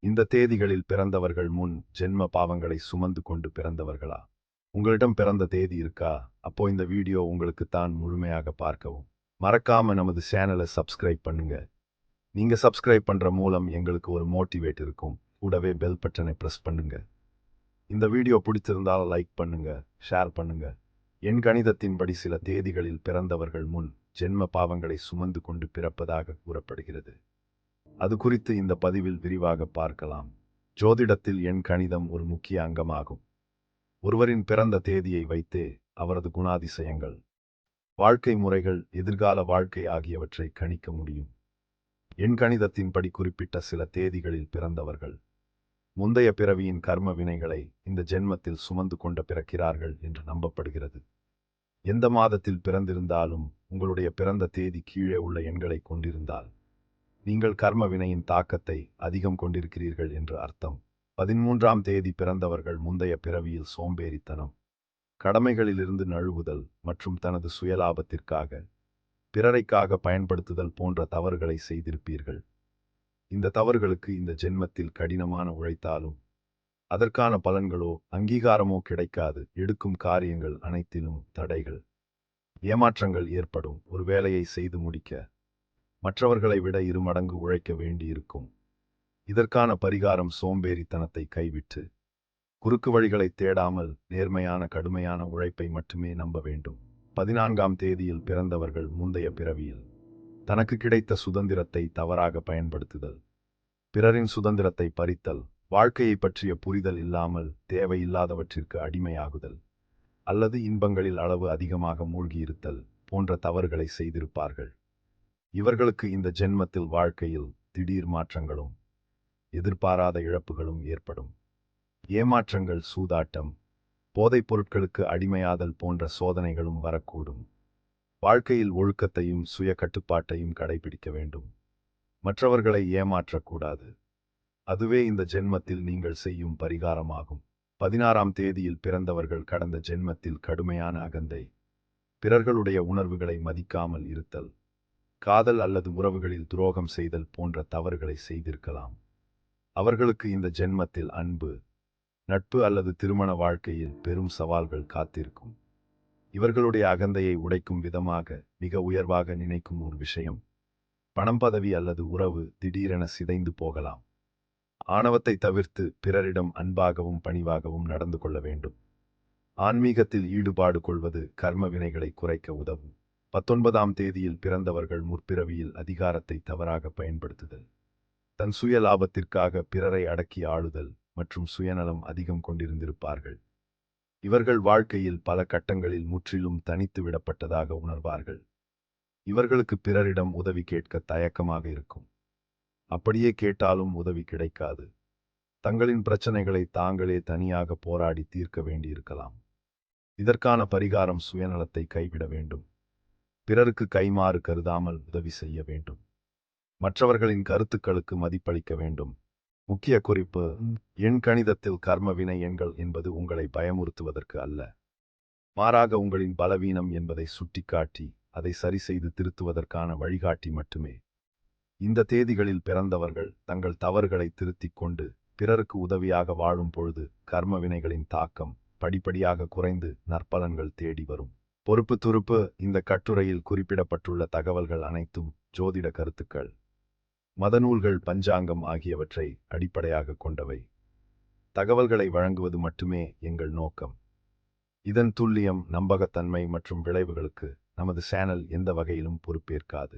இந்த தேதிகளில் பிறந்தவர்கள் முன் ஜென்ம பாவங்களை சுமந்து கொண்டு பிறந்தவர்களா? உங்களிடம் பிறந்த தேதி இருக்கா? அப்போ இந்த வீடியோ உங்களுக்கு தான் முழுமையாக பார்க்கவும். மறக்காம நமது சேனலை சப்ஸ்கிரைப் பண்ணுங்க. நீங்க சப்ஸ்கிரைப் பண்ற மூலம் எங்களுக்கு ஒரு மோட்டிவேட் இருக்கும். கூடவே பெல் பட்டனை பிரஸ் பண்ணுங்க. இந்த வீடியோ பிடித்திருந்தால் லைக் பண்ணுங்க, ஷேர் பண்ணுங்க. எண் கணிதத்தின்படி சில தேதிகளில் பிறந்தவர்கள் முன் ஜென்ம பாவங்களை சுமந்து கொண்டு பிறப்பதாக கூறப்படுகிறது. அது குறித்து இந்த பதிவில் விரிவாக பார்க்கலாம். ஜோதிடத்தில் எண் கணிதம் ஒரு முக்கிய அங்கமாகும். ஒருவரின் பிறந்த தேதியை வைத்தே அவரது குணாதிசயங்கள், வாழ்க்கை முறைகள், எதிர்கால வாழ்க்கை ஆகியவற்றை கணிக்க முடியும். எண் கணிதத்தின்படி குறிப்பிட்ட சில தேதிகளில் பிறந்தவர்கள் முந்தைய பிறவியின் கர்ம வினைகளை இந்த ஜென்மத்தில் சுமந்து கொண்டு பிறக்கிறார்கள் என்று நம்பப்படுகிறது. எந்த மாதத்தில் பிறந்திருந்தாலும் உங்களுடைய பிறந்த தேதி கீழே உள்ள எண்களை கொண்டிருந்தால் நீங்கள் கர்ம வினையின் தாக்கத்தை அதிகம் கொண்டிருக்கிறீர்கள் என்று அர்த்தம். 13ஆம் தேதி பிறந்தவர்கள் முந்தைய பிறவியில் சோம்பேறித்தனம், கடமைகளிலிருந்து நழுவுதல் மற்றும் தனது சுயலாபத்திற்காக பிறரைக்காக பயன்படுத்துதல் போன்ற தவறுகளை செய்திருப்பீர்கள். இந்த தவறுகளுக்கு இந்த ஜென்மத்தில் கடினமான உழைத்தாலும் அதற்கான பலன்களோ அங்கீகாரமோ கிடைக்காது. எடுக்கும் காரியங்கள் அனைத்திலும் தடைகள், ஏமாற்றங்கள் ஏற்படும். ஒரு வேலையை செய்து முடிக்க மற்றவர்களை விட 2 மடங்கு உழைக்க வேண்டியிருக்கும். இதற்கான பரிகாரம் சோம்பேறித்தனத்தை கைவிட்டு குறுக்கு வழிகளை தேடாமல் நேர்மையான கடுமையான உழைப்பை மட்டுமே நம்ப வேண்டும். 14ஆம் தேதியில் பிறந்தவர்கள் முந்தைய பிறவியில் தனக்கு கிடைத்த சுதந்திரத்தை தவறாக பயன்படுத்துதல், பிறரின் சுதந்திரத்தை பறித்தல், வாழ்க்கையை பற்றிய புரிதல் இல்லாமல் தேவையில்லாதவற்றிற்கு அடிமையாகுதல் அல்லது இன்பங்களில் அளவு அதிகமாக மூழ்கியிருத்தல் போன்ற தவறுகளை செய்திருப்பார்கள். இவர்களுக்கு இந்த ஜென்மத்தில் வாழ்க்கையில் திடீர் மாற்றங்களும் எதிர்பாராத இழப்புகளும் ஏற்படும். ஏமாற்றங்கள், சூதாட்டம், போதைப் பொருட்களுக்கு அடிமையாதல் போன்ற சோதனைகளும் வரக்கூடும். வாழ்க்கையில் ஒழுக்கத்தையும் சுய கட்டுப்பாட்டையும் கடைபிடிக்க வேண்டும். மற்றவர்களை ஏமாற்றக்கூடாது. அதுவே இந்த ஜென்மத்தில் நீங்கள் செய்யும் பரிகாரமாகும். 16ஆம் தேதியில் பிறந்தவர்கள் கடந்த ஜென்மத்தில் கடுமையான அகந்தை, பிறர்களுடைய உணர்வுகளை மதிக்காமல் இருத்தல், காதல் அல்லது உறவுகளில் துரோகம் செய்தல் போன்ற தவறுகளை செய்திருக்கலாம். அவர்களுக்கு இந்த ஜென்மத்தில் அன்பு, நட்பு அல்லது திருமண வாழ்க்கையில் பெரும் சவால்கள் காத்திருக்கும். இவர்களுடைய அகந்தையை உடைக்கும் விதமாக மிக உயர்வாக நினைக்கும் ஒரு விஷயம், பணம், பதவி அல்லது உறவு திடீரென சிதைந்து போகலாம். ஆணவத்தை தவிர்த்து பிறரிடம் அன்பாகவும் பணிவாகவும் நடந்து கொள்ள வேண்டும். ஆன்மீகத்தில் ஈடுபாடு கொள்வது கர்ம வினைகளை குறைக்க உதவும். 19ஆம் தேதியில் பிறந்தவர்கள் முற்பிறவியில் அதிகாரத்தை தவறாக பயன்படுத்துதல், தன் சுய லாபத்திற்காக பிறரை அடக்கி ஆளுதல் மற்றும் சுயநலம் அதிகம் கொண்டிருந்திருப்பார்கள். இவர்கள் வாழ்க்கையில் பல கட்டங்களில் முற்றிலும் தனித்து விடப்பட்டதாக உணர்வார்கள். இவர்களுக்கு பிறரிடம் உதவி கேட்க தயக்கமாக இருக்கும். அப்படியே கேட்டாலும் உதவி கிடைக்காது. தங்களின் பிரச்சனைகளை தாங்களே தனியாக போராடி தீர்க்க வேண்டியிருக்கலாம். இதற்கான பரிகாரம் சுயநலத்தை கைவிட வேண்டும். பிறருக்கு கைமாறு கருதாமல் உதவி செய்ய வேண்டும். மற்றவர்களின் கருத்துக்களுக்கு மதிப்பளிக்க வேண்டும். முக்கிய குறிப்பு: எண் கணிதத்தில் கர்ம வினை எண்கள் என்பது உங்களை பயமுறுத்துவதற்கு அல்ல, மாறாக உங்களின் பலவீனம் என்பதை சுட்டிக்காட்டி அதை சரி செய்து திருத்துவதற்கான வழிகாட்டி மட்டுமே. இந்த தேதிகளில் பிறந்தவர்கள் தங்கள் தவறுகளை திருத்திக் கொண்டு பிறருக்கு உதவியாக வாழும் பொழுது கர்ம வினைகளின் தாக்கம் படிப்படியாக குறைந்து நற்பலன்கள் தேடி வரும். பொறுப்பு துருப்பு: இந்த கட்டுரையில் குறிப்பிடப்பட்டுள்ள தகவல்கள் அனைத்தும் ஜோதிட கருத்துக்கள், மதநூல்கள், பஞ்சாங்கம் ஆகியவற்றை அடிப்படையாக கொண்டவை. தகவல்களை வழங்குவது மட்டுமே எங்கள் நோக்கம். இதன் துல்லியம், நம்பகத்தன்மை மற்றும் விளைவுகளுக்கு நமது சேனல் எந்த வகையிலும் பொறுப்பேற்காது.